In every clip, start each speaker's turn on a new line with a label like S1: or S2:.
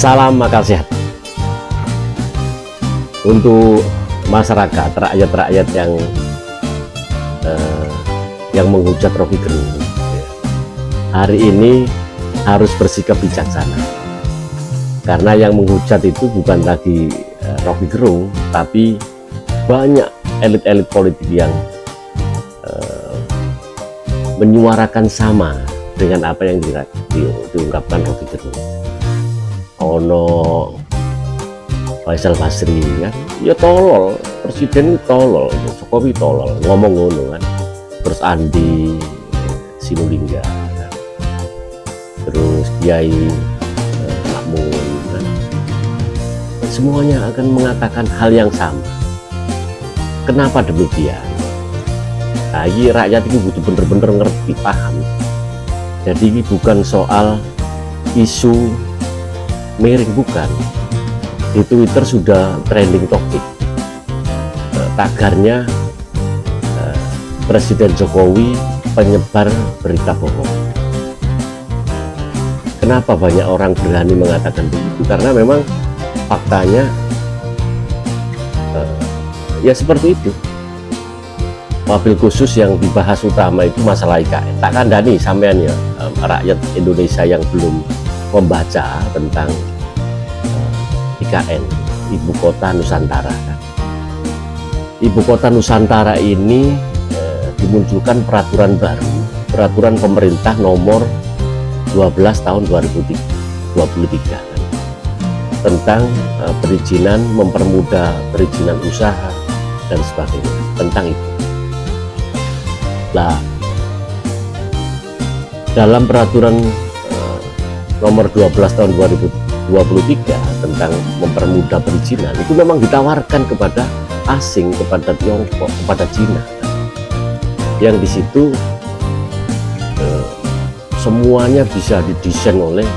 S1: Salam akal sehat untuk masyarakat, rakyat-rakyat yang menghujat Rocky Gerung. Hari ini harus bersikap bijaksana, karena yang menghujat itu bukan lagi Rocky Gerung, tapi banyak elit-elit politik yang menyuarakan sama dengan apa yang diungkapkan Rocky Gerung. Ono Faisal Basri kan, ya tolol, presiden itu tolol, Jokowi tolol, ngomong ngono kan. Terus Andi Sinulinga kan. Terus Kiai Makmun kan. Semuanya akan mengatakan hal yang sama. Kenapa demikian? Nah, ini rakyat ini butuh bener-bener ngerti, paham. Jadi ini bukan soal isu miring, bukan. Di Twitter sudah trending topik, tagarnya Presiden Jokowi penyebar berita bohong. Kenapa banyak orang berani mengatakan begitu? Karena memang faktanya ya seperti itu. Mobil khusus yang dibahas utama itu masalah IKN. Tak kandani sampean ya, rakyat Indonesia yang belum membaca tentang IKN, Ibu Kota Nusantara. Ibu Kota Nusantara ini dimunculkan peraturan baru, peraturan pemerintah nomor 12 tahun 2023 tentang perizinan, mempermudah perizinan usaha dan sebagainya, tentang itu. Nah, dalam peraturan nomor 12 tahun 2023 tentang mempermudah perizinan itu memang ditawarkan kepada asing, kepada Tiongkok, kepada Cina, yang di situ semuanya bisa didesain oleh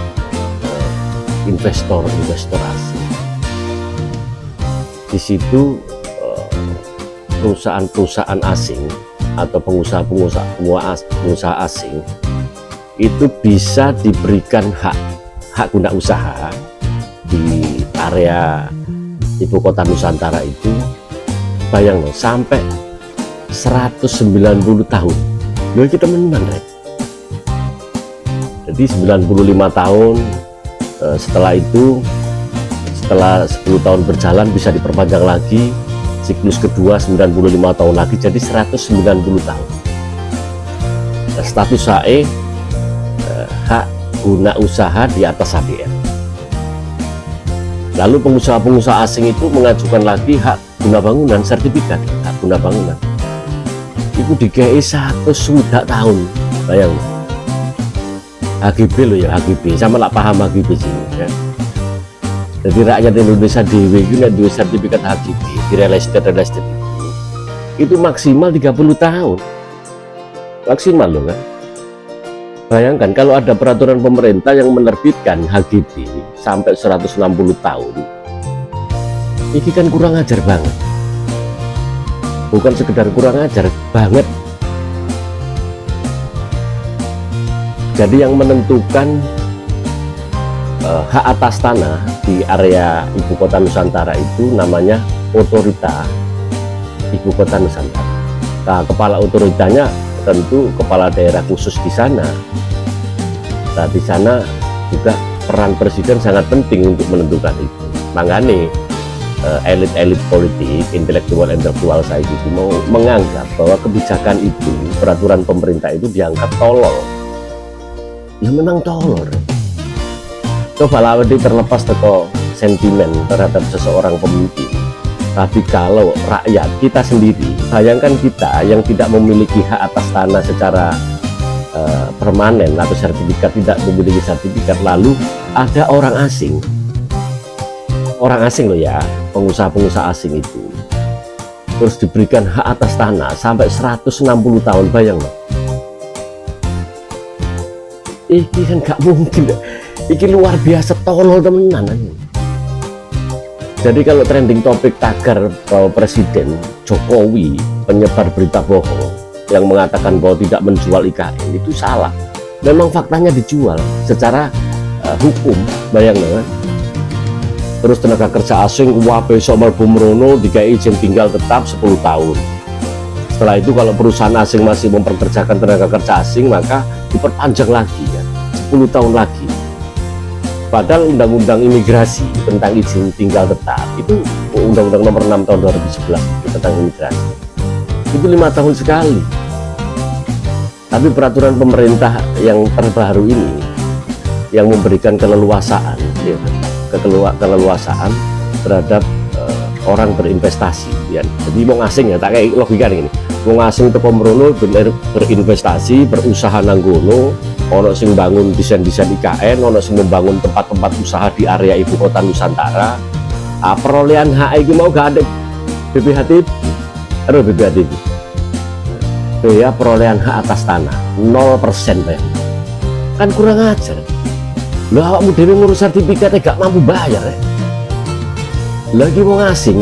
S1: investor asing. Di situ perusahaan-perusahaan asing atau pengusaha asing itu bisa diberikan hak guna usaha di area Ibu Kota Nusantara itu, bayang loh, sampai 190 tahun. Loh, kita menang, Rek. Jadi 95 tahun setelah itu, setelah 10 tahun berjalan bisa diperpanjang lagi, siklus kedua 95 tahun lagi, jadi 190 tahun. Nah, status HE hak guna usaha di atas HGR. Lalu pengusaha-pengusaha asing itu mengajukan lagi hak guna bangunan, sertifikat hak guna bangunan. Itu dikai 100 tahun, bayang. HGB loh ya, HGB, sama lah paham HGB sih ya. Jadi rakyat Indonesia dewe itu dua sertifikat HGB di real estate itu maksimal 30 tahun, maksimal loh kan. Bayangkan kalau ada peraturan pemerintah yang menerbitkan HGB sampai 160 tahun, ini kan kurang ajar banget. Bukan sekedar kurang ajar banget. Jadi yang menentukan hak atas tanah di area Ibu Kota Nusantara itu namanya Otorita Ibu Kota Nusantara. Nah, kepala otoritanya tentu kepala daerah khusus di sana. Nah, di sana juga peran presiden sangat penting untuk menentukan itu. Makanya elit-elit politik, intelektual saya itu mau menganggap bahwa kebijakan itu, peraturan pemerintah itu dianggap tolol. Ya memang tolol. Coba lah terlepas teko sentimen terhadap seseorang pemimpin. Tapi kalau rakyat kita sendiri, bayangkan kita yang tidak memiliki hak atas tanah secara permanen atau sertifikat, tidak memiliki sertifikat, lalu ada orang asing loh ya, pengusaha-pengusaha asing itu terus diberikan hak atas tanah sampai 160 tahun, bayang loh. Ini kan gak mungkin, ini luar biasa tolol temenan. Jadi kalau trending topik tagar bahwa Presiden Jokowi penyebar berita bohong yang mengatakan bahwa tidak menjual IKN, itu salah. Memang faktanya dijual secara hukum, bayang kan? Terus tenaga kerja asing wah besok mlebu mrono dikai izin tinggal tetap 10 tahun. Setelah itu kalau perusahaan asing masih memperkerjakan tenaga kerja asing, maka diperpanjang lagi ya, 10 tahun lagi. Padahal undang-undang imigrasi tentang izin tinggal tetap itu undang-undang nomor 6 tahun 2011 tentang imigrasi itu 5 tahun sekali. Tapi peraturan pemerintah yang terbaru ini yang memberikan keleluasaan ya, keleluasaan terhadap orang berinvestasi ya. Jadi mau ngasing ya, tak kayak logika ini, mau ngasing ke pemrono berinvestasi, berusaha nanggono, ono sing bangun desain-desain IKN, ono sing membangun tempat-tempat usaha di area ibu kota Nusantara. Perolehan hak itu mau gak ada BPHTB, aduh BPHTB ya, perolehan hak atas tanah 0% bayang. Kan kurang ajar lah, awakmu dhewe ngurus sertifikatnya gak mampu bayar ya. Lagi mau ngasing,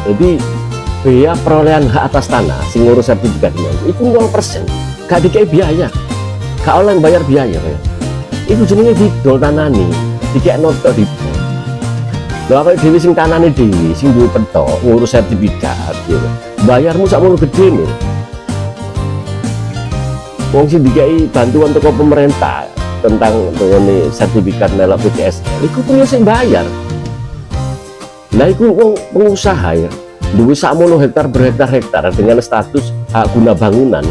S1: jadi biaya perolehan hak atas tanah sing ngurus sertifikatnya itu 0%, gak dikei biaya, gak oleh bayar biaya ya. Itu jenenge didol tanani, dikei noto didol. Lha awake dhewe sing tanane dhewe sing duwe petok ngurus sertifikat ya, bayarmu sakmono gede nih. Wong sing dikei bantuan teko pemerintah tentang ini sertifikat melok PTSL iku punya sing bayar. Nah iku wong pengusaha ya, duwe sakmono hektar berhektar-hektar dengan status hak guna bangunan,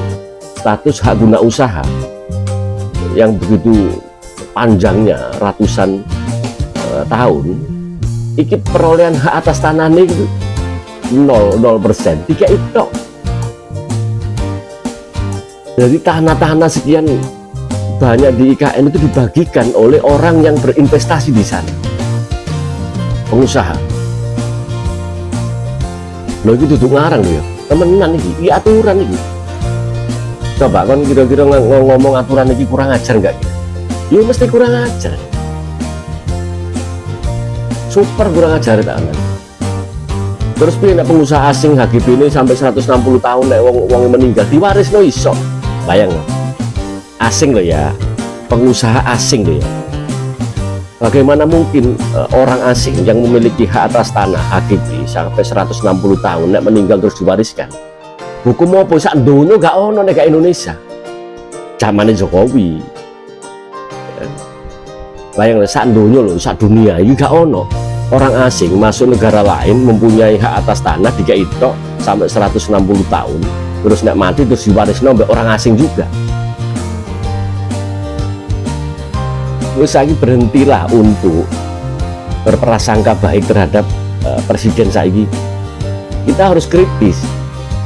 S1: status hak guna usaha yang begitu panjangnya ratusan tahun. Iki perolehan hak atas tanah ini 0%, 0%, tiga itu. Jadi tanah-tanah sekian banyak di IKN itu dibagikan oleh orang yang berinvestasi di sana, pengusaha. Loh itu duduk ngarang ya, temenan ini aturan ini. Coba kan kira-kira ngomong aturan ini kurang ajar nggak ya? Ya mesti kurang ajar, super kurang ajar tangan. Terus pilih pengusaha asing HGB ini sampai 160 tahun nek wong meninggal diwaris no iso, bayang no? Asing loh ya, pengusaha asing loh ya. Bagaimana mungkin orang asing yang memiliki hak atas tanah HGB sampai 160 tahun nek meninggal terus diwariskan? Hukum apa sak donya gak ono nek Indonesia. Zamane Jokowi. Bayang sak donya lho, sak dunia iki gak ono orang asing masuk negara lain mempunyai hak atas tanah dikai tok sampai 160 tahun terus nek mati terus diwarisno mbek orang asing juga. Terus lagi berhentilah untuk berprasangka baik terhadap presiden saiki. Kita harus kritis.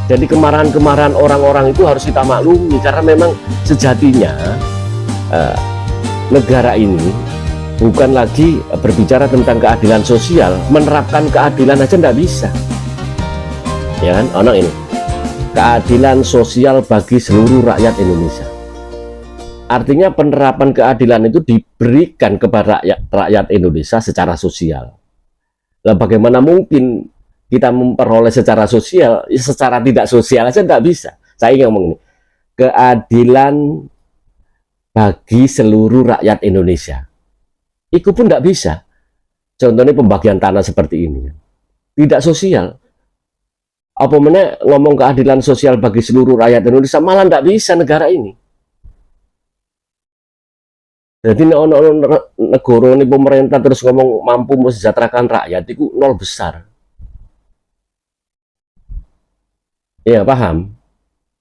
S1: Jadi kemarahan-kemarahan orang-orang itu harus kita maklumi karena memang sejatinya negara ini bukan lagi berbicara tentang keadilan sosial, menerapkan keadilan aja nggak bisa. Ya kan, ono ini keadilan sosial bagi seluruh rakyat Indonesia. Artinya penerapan keadilan itu diberikan kepada rakyat Indonesia secara sosial. Lah bagaimana mungkin kita memperoleh secara sosial, secara tidak sosial aja nggak bisa. Saya ingin ngomong ini, keadilan bagi seluruh rakyat Indonesia. Itu pun nggak bisa. Contohnya pembagian tanah seperti ini, tidak sosial. Apa mana ngomong keadilan sosial bagi seluruh rakyat Indonesia, malah nggak bisa negara ini. Jadi negara ini pemerintah terus ngomong mampu mesejahterakan rakyat itu nol besar. Ya paham?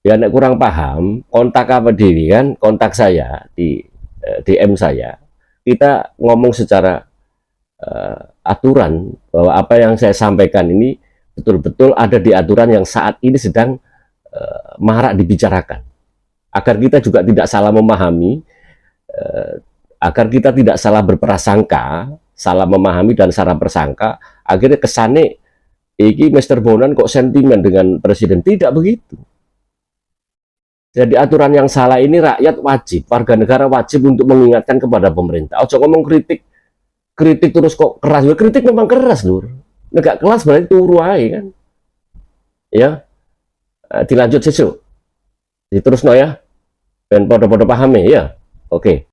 S1: Ya nek kurang paham, kontak apa diri kan? Kontak saya di DM saya. Kita ngomong secara aturan bahwa apa yang saya sampaikan ini betul-betul ada di aturan yang saat ini sedang marak dibicarakan. Agar kita juga tidak salah memahami, agar kita tidak salah berprasangka, salah memahami dan salah bersangka, akhirnya kesane iki Mr. Bonan kok sentimen dengan presiden. Tidak begitu. Jadi aturan yang salah ini rakyat wajib, warga negara wajib untuk mengingatkan kepada pemerintah. Ojo ngomong kritik terus kok keras. Kritik memang keras lur. Negak kelas berarti turu aja kan. Ya, dilanjut sesuk. Diterusno ya. Ben podo-podo pahami ya. Oke.